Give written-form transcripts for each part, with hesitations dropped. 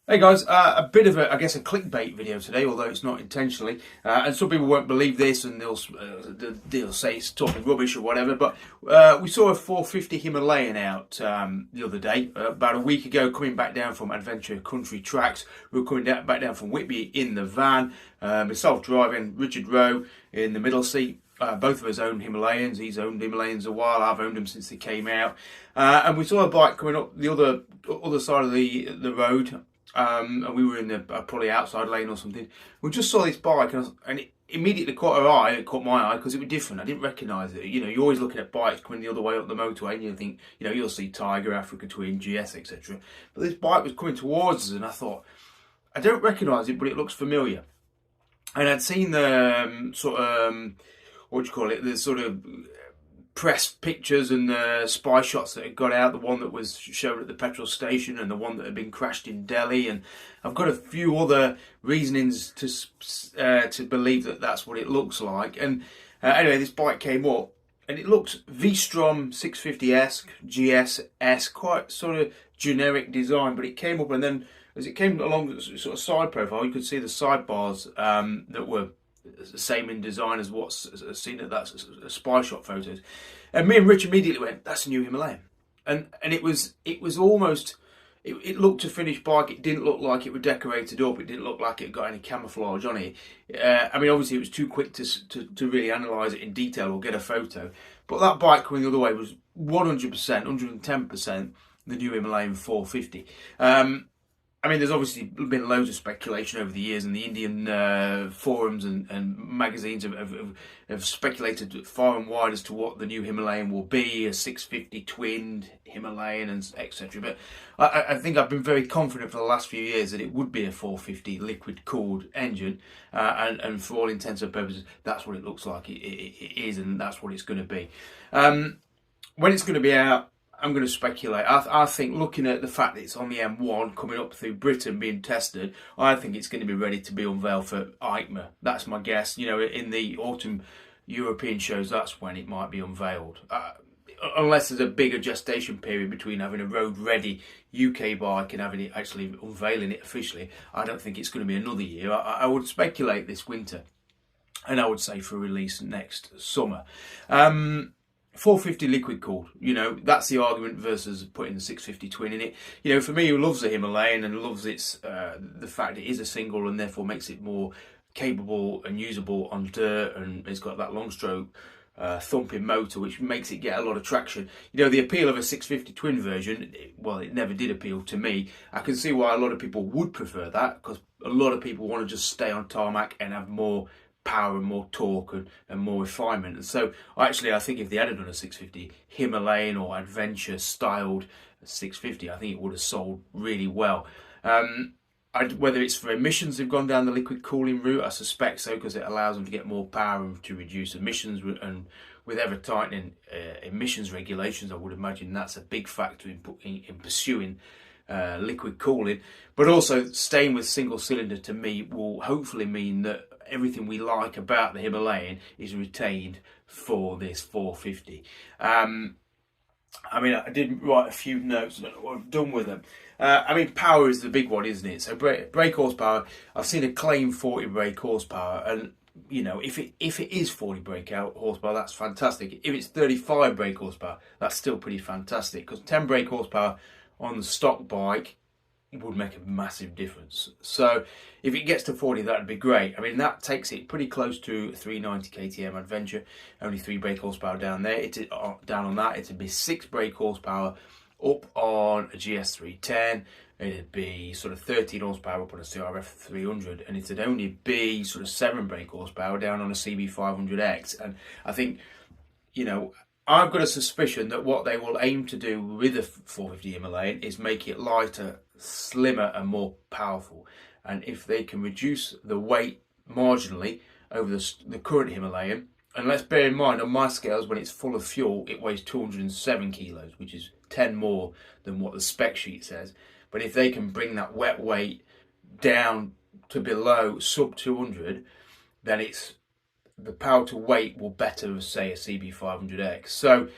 Hey guys, a bit of a, I guess, a clickbait video today, although it's not intentionally. And some people won't believe this, and they'll say it's talking rubbish or whatever. But we saw a 450 Himalayan out the other day, about a week ago, coming back down from Adventure Country Tracks. We were coming back down from Whitby in the van, myself driving, Richard Rowe in the middle seat. Both of us own Himalayans. He's owned Himalayans a while. I've owned them since they came out. And we saw a bike coming up the other side of the road. And we were in the probably outside lane or something. We just saw this bike, and it immediately caught our eye. It caught my eye because it was different. I didn't recognise it. You know, you're always looking at bikes coming the other way up the motorway, and you think, you know, you'll see Tiger, Africa Twin, GS, etc. But this bike was coming towards us, and I thought, I don't recognise it, but it looks familiar. And I'd seen the what do you call it? The sort of press pictures and spy shots that had got out, the one that was shown at the petrol station and the one that had been crashed in Delhi, and I've got a few other reasonings to believe that that's what it looks like. And anyway, this bike came up and it looked V-Strom 650-esque, GS-esque, quite sort of generic design, but it came up, and then as it came along the sort of side profile, you could see the sidebars that were the same in design as what's seen at that spy shot photos. And me and Rich immediately went, that's a new Himalayan. And it was almost, it looked a finished bike. It didn't look like it was decorated up. It didn't look like it got any camouflage on it. I mean, obviously it was too quick to really analyse it in detail or get a photo. But that bike coming the other way was 100%, 110% the new Himalayan 450. I mean, there's obviously been loads of speculation over the years, and the Indian forums and magazines have speculated far and wide as to what the new Himalayan will be, a 650 twinned Himalayan, and etc. But I think I've been very confident for the last few years that it would be a 450 liquid-cooled engine, and for all intents and purposes, that's what it looks like. It is, and that's what it's going to be. When it's going to be out, I'm going to speculate. I think, looking at the fact that it's on the M1 coming up through Britain being tested, I think it's going to be ready to be unveiled for EICMA. That's my guess. You know, in the autumn European shows, that's when it might be unveiled. Unless there's a bigger gestation period between having a road-ready UK bike and having it actually unveiling it officially, I don't think it's going to be another year. I would speculate this winter, and I would say for release next summer. 450 liquid cooled, you know, that's the argument versus putting the 650 twin in it. You know, for me, who loves the Himalayan and loves its the fact it is a single and therefore makes it more capable and usable on dirt, and it's got that long stroke thumping motor which makes it get a lot of traction. You know, the appeal of a 650 twin version, well, it never did appeal to me. I can see why a lot of people would prefer that, because a lot of people want to just stay on tarmac and have more power and more torque and more refinement. And so I think if they had done a 650 Himalayan or adventure styled 650, I think it would have sold really well. Whether it's for emissions, they've gone down the liquid cooling route, I suspect so, because it allows them to get more power and to reduce emissions, and with ever tightening emissions regulations, I would imagine that's a big factor in pursuing liquid cooling. But also staying with single cylinder, to me, will hopefully mean that everything we like about the Himalayan is retained for this 450. I mean, I did write a few notes, I don't know what I've done with them. I mean, power is the big one, isn't it? So brake horsepower, I've seen a claim 40 brake horsepower, and you know, if it is 40 brake horsepower, that's fantastic. If it's 35 brake horsepower, that's still pretty fantastic, because 10 brake horsepower on the stock bike would make a massive difference. So if it gets to 40, that'd be great. I mean, that takes it pretty close to 390 KTM Adventure, only 3 brake horsepower down there. Down on that, it'd be 6 brake horsepower up on a GS310. It'd be sort of 13 horsepower up on a CRF 300, and it'd only be sort of 7 brake horsepower down on a CB500X. And I think, you know, I've got a suspicion that what they will aim to do with the 450 Himalayan is make it lighter, slimmer and more powerful. And if they can reduce the weight marginally over the current Himalayan, and let's bear in mind, on my scales, when it's full of fuel, it weighs 207 kilos, which is 10 more than what the spec sheet says. But if they can bring that wet weight down to below sub 200, then the power to weight will better, say, a CB500X. So,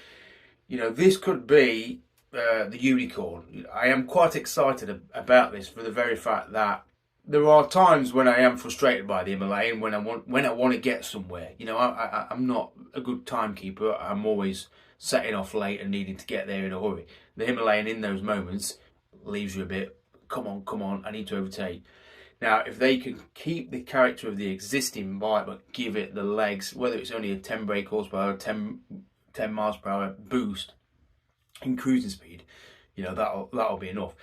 you know, this could be the Unicorn. I am quite excited about this for the very fact that there are times when I am frustrated by the Himalayan when I want to get somewhere. You know, I'm not a good timekeeper. I'm always setting off late and needing to get there in a hurry. The Himalayan in those moments leaves you a bit, come on, I need to overtake. Now, if they can keep the character of the existing bike but give it the legs, whether it's only a 10 brake horsepower, 10 miles per hour boost in cruising speed, you know, that'll be enough.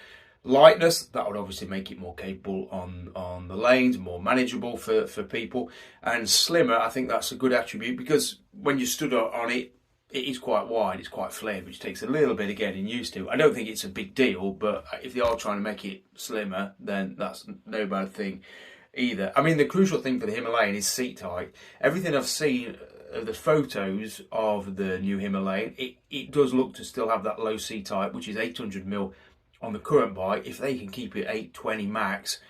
Lightness, that would obviously make it more capable on the lanes, more manageable for people. And slimmer, I think that's a good attribute, because when you stood on it, it is quite wide, it's quite flared, which takes a little bit of getting used to. I don't think it's a big deal, but if they are trying to make it slimmer, then that's no bad thing either. I mean, the crucial thing for the Himalayan is seat height. Everything I've seen of the photos of the new Himalayan, it does look to still have that low seat height, which is 800mm on the current bike. If they can keep it 820 max,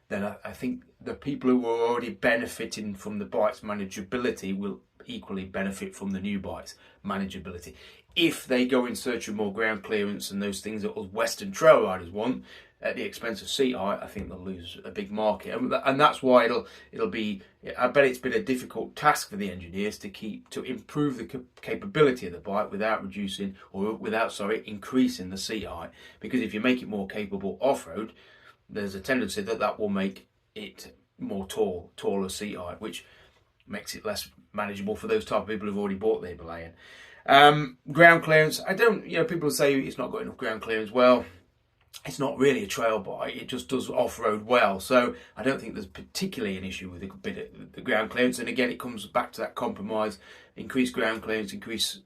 then I think the people who are already benefiting from the bike's manageability will equally benefit from the new bike's manageability. If they go in search of more ground clearance and those things that us Western trail riders want at the expense of seat height, I think they'll lose a big market, and that's why it'll be. I bet it's been a difficult task for the engineers to improve the capability of the bike without increasing the seat height. Because if you make it more capable off-road, there's a tendency that will make it more taller seat height, which makes it less manageable for those type of people who've already bought the Himalayan. Ground clearance, people say it's not got enough ground clearance. Well, it's not really a trail bike, it just does off-road well, so I don't think there's particularly an issue with the ground clearance. And again, it comes back to that compromise. Increased ground clearance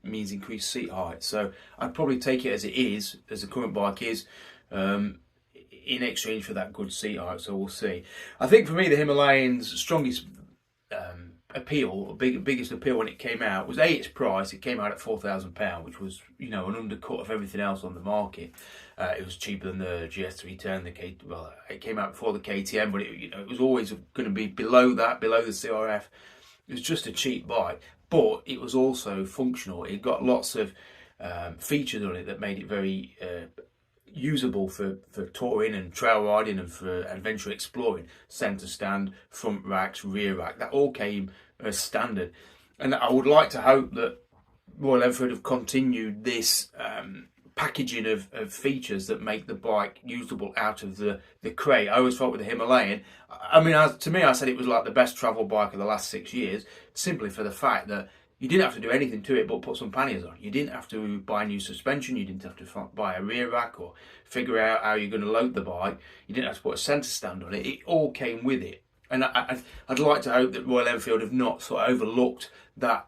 means increased seat height, so I'd probably take it as it is, as the current bike is, in exchange for that good seat height. So we'll see. I think for me, the Himalayan's strongest biggest appeal when it came out was its price. It came out at £4,000, which was, an undercut of everything else on the market. It was cheaper than the GS310. It came out before the KTM, but it was always going to be below the CRF. It was just a cheap bike, but it was also functional. It got lots of features on it that made it very usable for touring and trail riding and for adventure exploring. Centre stand, front racks, rear rack, that all came as standard. And I would like to hope that Royal Enfield have continued this packaging of features that make the bike usable out of the crate. I always thought with the Himalayan, to me, I said it was like the best travel bike of the last 6 years, simply for the fact that you didn't have to do anything to it but put some panniers on. You didn't have to buy new suspension. You didn't have to buy a rear rack or figure out how you're going to load the bike. You didn't have to put a centre stand on it. It all came with it. And I'd like to hope that Royal Enfield have not sort of overlooked that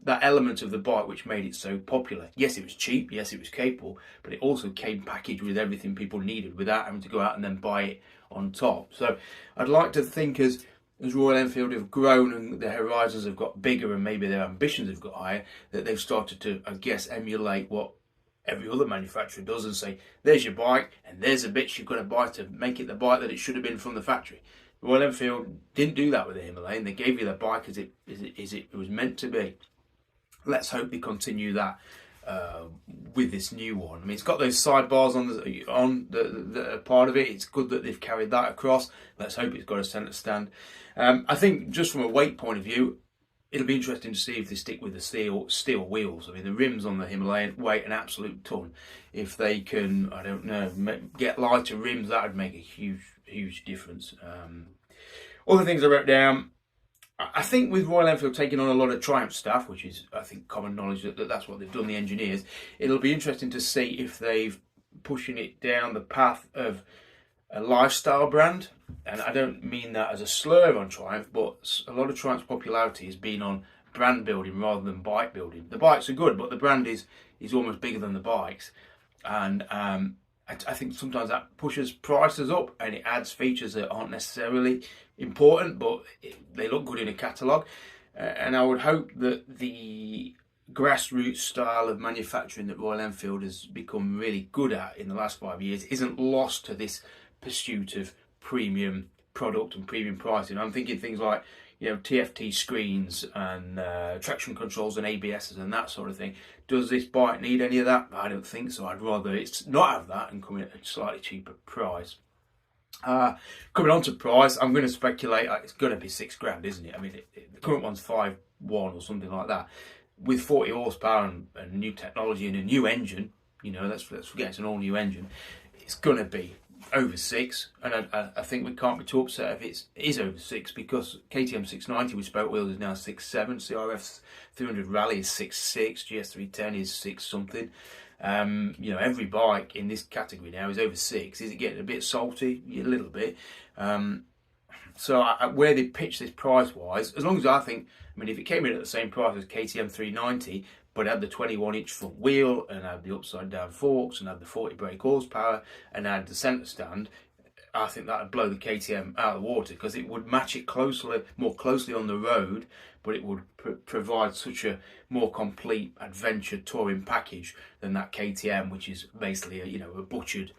element of the bike which made it so popular. Yes, it was cheap. Yes, it was capable. But it also came packaged with everything people needed without having to go out and then buy it on top. So I'd like to think as Royal Enfield have grown and their horizons have got bigger and maybe their ambitions have got higher, that they've started to, I guess, emulate what every other manufacturer does and say, there's your bike and there's the bits you've got to buy to make it the bike that it should have been from the factory. Royal Enfield didn't do that with the Himalayan. They gave you the bike as it was meant to be. Let's hope they continue that with this new one. It's got those sidebars on the part of it. It's good that they've carried that across. Let's hope it's got a centre stand. I think just from a weight point of view, it'll be interesting to see if they stick with the steel wheels. The rims on the Himalayan weigh an absolute ton. If they can, I don't know, get lighter rims, that would make a huge difference. Other things I wrote down, I think with Royal Enfield taking on a lot of Triumph staff, which is, I think, common knowledge that that's what they've done, the engineers, it'll be interesting to see if they've pushing it down the path of a lifestyle brand. And I don't mean that as a slur on Triumph, but a lot of Triumph's popularity has been on brand building rather than bike building. The bikes are good, but the brand is almost bigger than the bikes. And I think sometimes that pushes prices up and it adds features that aren't necessarily important, but they look good in a catalogue. And I would hope that the grassroots style of manufacturing that Royal Enfield has become really good at in the last 5 years isn't lost to this pursuit of premium product and premium pricing. I'm thinking things like, TFT screens and traction controls and ABSs and that sort of thing. Does this bike need any of that? I don't think so. I'd rather it's not have that and come in at a slightly cheaper price. Coming on to price, I'm going to speculate it's going to be £6,000, isn't it? I mean, the current one's 5.1 or something like that. With 40 horsepower and new technology and a new engine, let's forget it's an all new engine. It's going to be over 6, and I think we can't be too upset if it is over 6, because KTM 690 with spoke wheels is now 6.7, CRF 300 Rally is 6.6, GS 310 is 6 something. Every bike in this category now is over 6. Is it getting a bit salty? A little bit. So where they pitch this price wise, as long as if it came in at the same price as KTM 390, but had the 21-inch front wheel and had the upside down forks and had the 40 brake horsepower and had the centre stand, I think that would blow the KTM out of the water, because it would match it more closely on the road, but it would provide such a more complete adventure touring package than that KTM, which is basically a butchered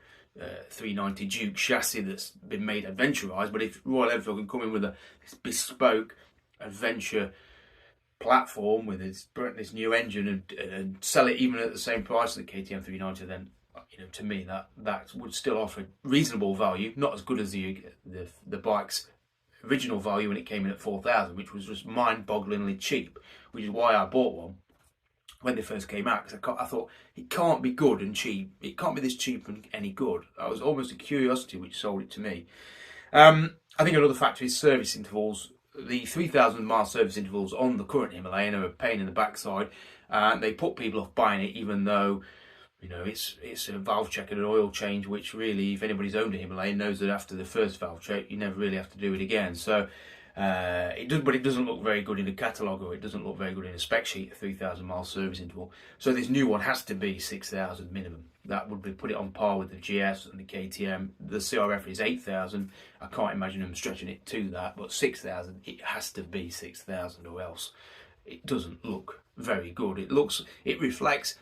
390 Duke chassis that's been made adventurised. But if Royal Enfield can come in with this bespoke adventure platform with this new engine and sell it even at the same price as the KTM 390, then to me that would still offer reasonable value, not as good as the bike's original value when it came in at 4,000, which was just mind-bogglingly cheap, which is why I bought one when they first came out, because I thought it can't be good and cheap. It can't be this cheap and any good. I was almost a curiosity which sold it to me. I think another factor is service intervals. The 3,000 mile service intervals on the current Himalayan are a pain in the backside, and they put people off buying it, even though it's a valve check and an oil change, which really, if anybody's owned a Himalayan, knows that after the first valve check you never really have to do it again. So it doesn't look very good in a catalogue, or it doesn't look very good in a spec sheet, a 3,000 mile service interval. So this new one has to be 6,000 minimum. That would be put it on par with the GS and the KTM. The CRF is 8,000. I can't imagine them stretching it to that, but 6,000, it has to be 6,000, or else it doesn't look very good. It reflects,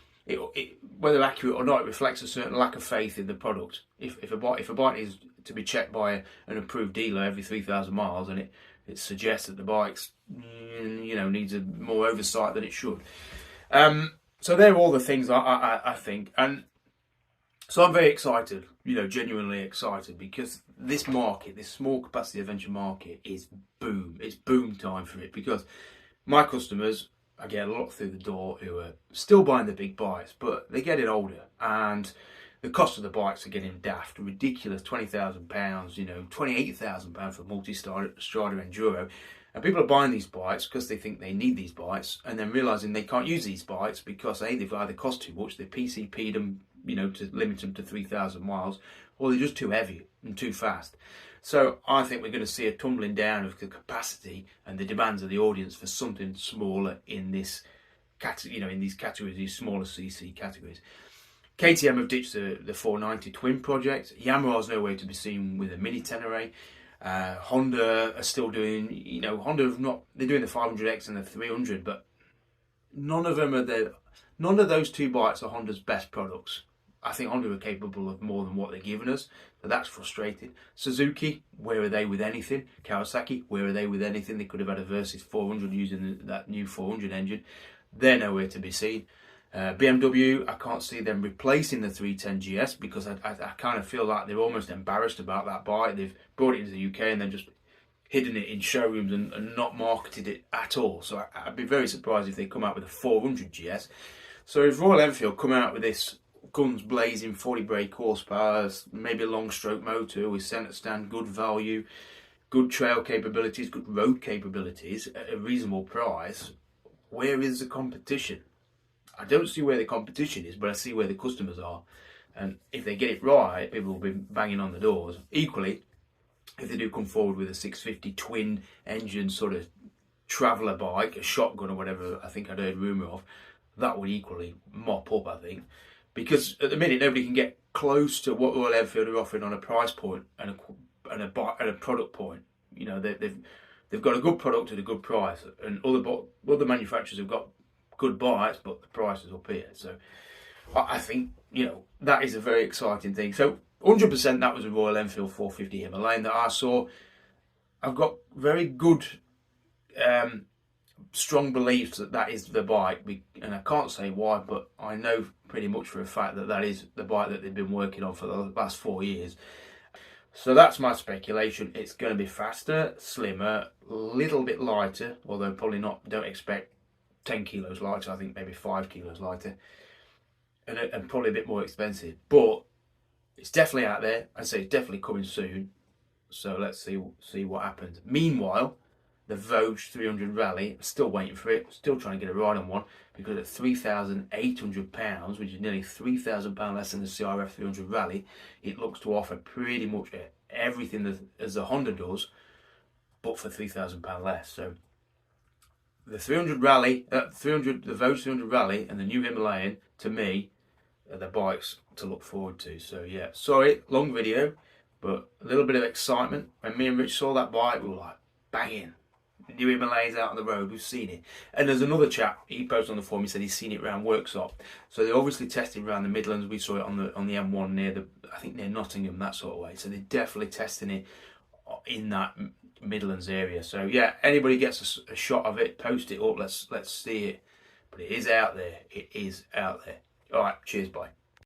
whether accurate or not, it reflects a certain lack of faith in the product. If a bike is to be checked by an approved dealer every 3,000 miles, and it suggests that the bike's needs a more oversight than it should. So they're all the things I think, and so I'm very excited, genuinely excited, because this market, this small capacity adventure market, is boom. It's boom time for it, because my customers, I get a lot through the door who are still buying the big bikes, but they're getting older, and the cost of the bikes are getting daft, ridiculous, £20,000, £28,000 for multi-strada enduro. And people are buying these bikes because they think they need these bikes, and then realising they can't use these bikes because they've either cost too much, they PCP'd them, to limit them to 3,000 miles, or they're just too heavy and too fast. So I think we're going to see a tumbling down of the capacity and the demands of the audience for something smaller in this category, in these categories, these smaller CC categories. KTM have ditched the 490 twin project. Yamaha's nowhere to be seen with a mini Tenere. Honda are still doing, they're doing the 500X and the 300, but none of those two bikes are Honda's best products. I think Honda are capable of more than what they're giving us, so that's frustrating. Suzuki, where are they with anything? Kawasaki, where are they with anything? They could have had a Versys 400 using that new 400 engine. They're nowhere to be seen. BMW, I can't see them replacing the 310 GS, because I kind of feel like they're almost embarrassed about that bike. They've brought it into the UK and then just hidden it in showrooms and not marketed it at all. So I'd be very surprised if they come out with a 400 GS. So if Royal Enfield come out with this guns blazing 40 brake horsepower, maybe a long stroke motor with centre stand, good value, good trail capabilities, good road capabilities at a reasonable price, where is the competition? I don't see where the competition is, but I see where the customers are. And if they get it right, people will be banging on the doors. Equally, if they do come forward with a 650 twin engine sort of traveller bike, a shotgun or whatever I think I'd heard rumour of, that would equally mop up, I think. Because at the minute, nobody can get close to what Royal Enfield are offering on a price point and a product point. They've got a good product at a good price, and other manufacturers have got good bikes, but the price is up here. So I think that is a very exciting thing. So 100% that was a Royal Enfield 450 Himalayan that I saw. I've got very good strong beliefs that that is the bike, and I can't say why, but I know pretty much for a fact that that is the bike that they've been working on for the last 4 years. So that's my speculation. It's going to be faster, slimmer, a little bit lighter, although probably not, don't expect 10 kilos lighter, I think maybe 5 kilos lighter, and probably a bit more expensive. But it's definitely out there. I say it's definitely coming soon. So let's see what happens. Meanwhile, the Vosges 300 Rally, I'm still waiting for it. Still trying to get a ride on one, because at £3,800, which is nearly £3,000 less than the CRF 300 Rally, it looks to offer pretty much everything as the Honda does, but for £3,000 less. So the 300 Rally, the Vosges 300 Rally, and the new Himalayan, to me, are the bikes to look forward to. So yeah, sorry, long video, but a little bit of excitement. When me and Rich saw that bike, we were like, banging. The new Himalayan's out on the road, we've seen it. And there's another chap, he posted on the forum, he said he's seen it around Worksop. So they obviously tested around the Midlands. We saw it on the M1 near I think near Nottingham, that sort of way. So they're definitely testing it in that Midlands area. So yeah, anybody gets a shot of it, post it up, let's see it. But it is out there. It is out there. All right, cheers, bye.